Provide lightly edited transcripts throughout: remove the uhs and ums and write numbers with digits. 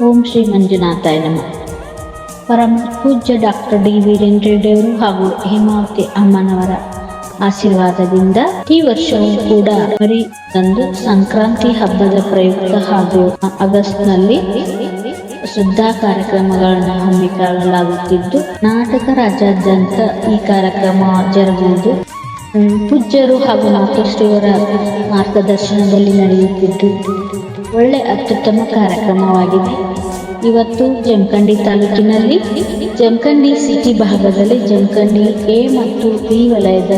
ಓಂ ಶ್ರೀ ಮಂಜುನಾಥಾಯ ನಮಃ. ಪರಮ ಪೂಜ್ಯ ಡಾಕ್ಟರ್ ಡಿ ವೀರೇಂದ್ರ ರೆಡ್ಡಿಯವರು ಹಾಗೂ ಹೇಮಾವತಿ ಅಮ್ಮನವರ ಆಶೀರ್ವಾದದಿಂದ ಈ ವರ್ಷವೂ ಕೂಡ ತಂದು ಸಂಕ್ರಾಂತಿ ಹಬ್ಬದ ಪ್ರಯುಕ್ತ ಹಾಗೂ ಆಗಸ್ಟ್ನಲ್ಲಿ ಶ್ರದ್ಧಾ ಕಾರ್ಯಕ್ರಮಗಳನ್ನು ಹಮ್ಮಿಕೊಳ್ಳಲಾಗುತ್ತಿದ್ದು, ನಾಟಕ ರಾಜ್ಯಾದ್ಯಂತ ಈ ಕಾರ್ಯಕ್ರಮ ಜರುಗುವುದು ಪೂಜ್ಯರು ಹಾಗೂ ಮಾತೋಶ್ರೀಯವರ ಮಾರ್ಗದರ್ಶನದಲ್ಲಿ ನಡೆಯುತ್ತಿದ್ದು ಒಳ್ಳೆ ಅತ್ಯುತ್ತಮ ಕಾರ್ಯಕ್ರಮವಾಗಿದೆ. ಇವತ್ತು ಜಮಖಂಡಿ ತಾಲೂಕಿನಲ್ಲಿ ಜಮಖಂಡಿ ಸಿಟಿ ಭಾಗದಲ್ಲಿ ಜಮಖಂಡಿ ಎ ಮತ್ತು ಬಿ ವಲಯದ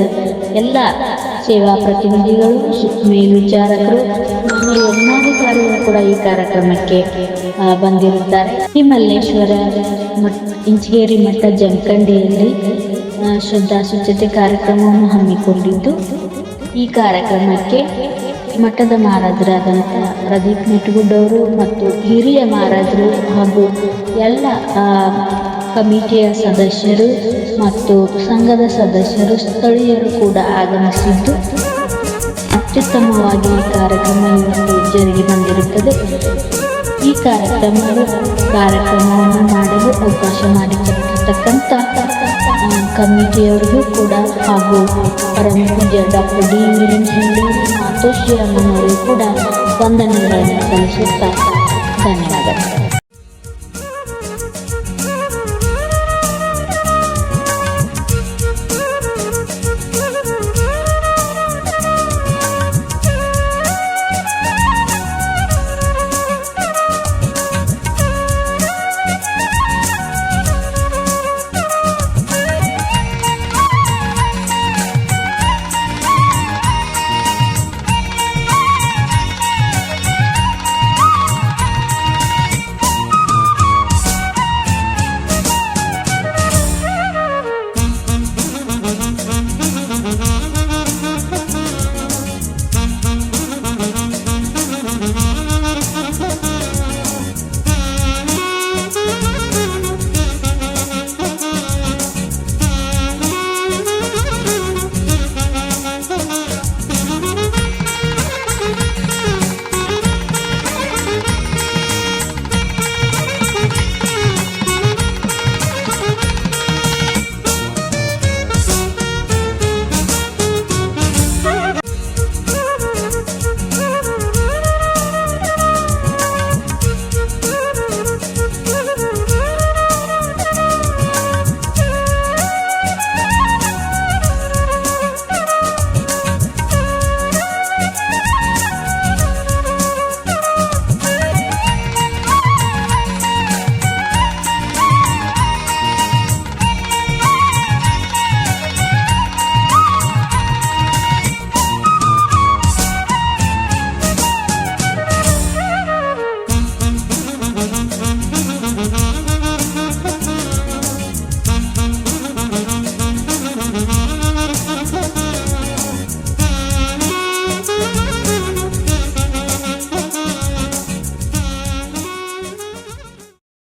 ಎಲ್ಲ ಸೇವಾ ಪ್ರತಿನಿಧಿಗಳು, ಮೇಲ್ವಿಚಾರಕರು, ವೈಜ್ಞಾನಿಕಾರಿಗಳು ಕೂಡ ಈ ಕಾರ್ಯಕ್ರಮಕ್ಕೆ ಬಂದಿರುತ್ತಾರೆ. ಈ ಮಲ್ಲೇಶ್ವರ ಇಂಚಗೇರಿ ಮಠ ಜಮಖಂಡಿಯಲ್ಲಿ ಶ್ರದ್ಧಾ ಶುಚಿತೆ ಕಾರ್ಯಕ್ರಮವನ್ನು ಹಮ್ಮಿಕೊಂಡಿದ್ದು, ಈ ಕಾರ್ಯಕ್ರಮಕ್ಕೆ ಮಠದ ಮಹಾರಾಜರಾದಂಥ ಪ್ರದೀಪ್ ಮೆಟಗುಡ್ಡವರು ಮತ್ತು ಹಿರಿಯ ಮಹಾರಾಜರು ಹಾಗೂ ಎಲ್ಲ ಕಮಿಟಿಯ ಸದಸ್ಯರು ಮತ್ತು ಸಂಘದ ಸದಸ್ಯರು, ಸ್ಥಳೀಯರು ಕೂಡ ಆಗಮಿಸಿದ್ದು ಅತ್ಯುತ್ತಮವಾಗಿ ಈ ಕಾರ್ಯಕ್ರಮ ಇವತ್ತು ಜರುಗಿ ಬಂದಿರುತ್ತದೆ. ಈ ಕಾರ್ಯಕ್ರಮವನ್ನು ಮಾಡಲು ಅವಕಾಶ ಮಾಡಿಕೊಟ್ಟಿರ್ತಕ್ಕಂಥ ಕಮಿಟಿಯವರಿಗೂ ಕೂಡ ಹಾಗೂ ಪರಮ ಪೂಜ್ಯ ಡಾಕ್ಟರ್ ಡಿ ವೀರೇಂದ್ರ ರೆಡ್ಡಿ ಮಾತೋಶ್ರೀ ಅಮ್ಮನವರಿಗೂ ಕೂಡ ವಂದನೆಗಳನ್ನು ಸಲ್ಲಿಸುತ್ತಾ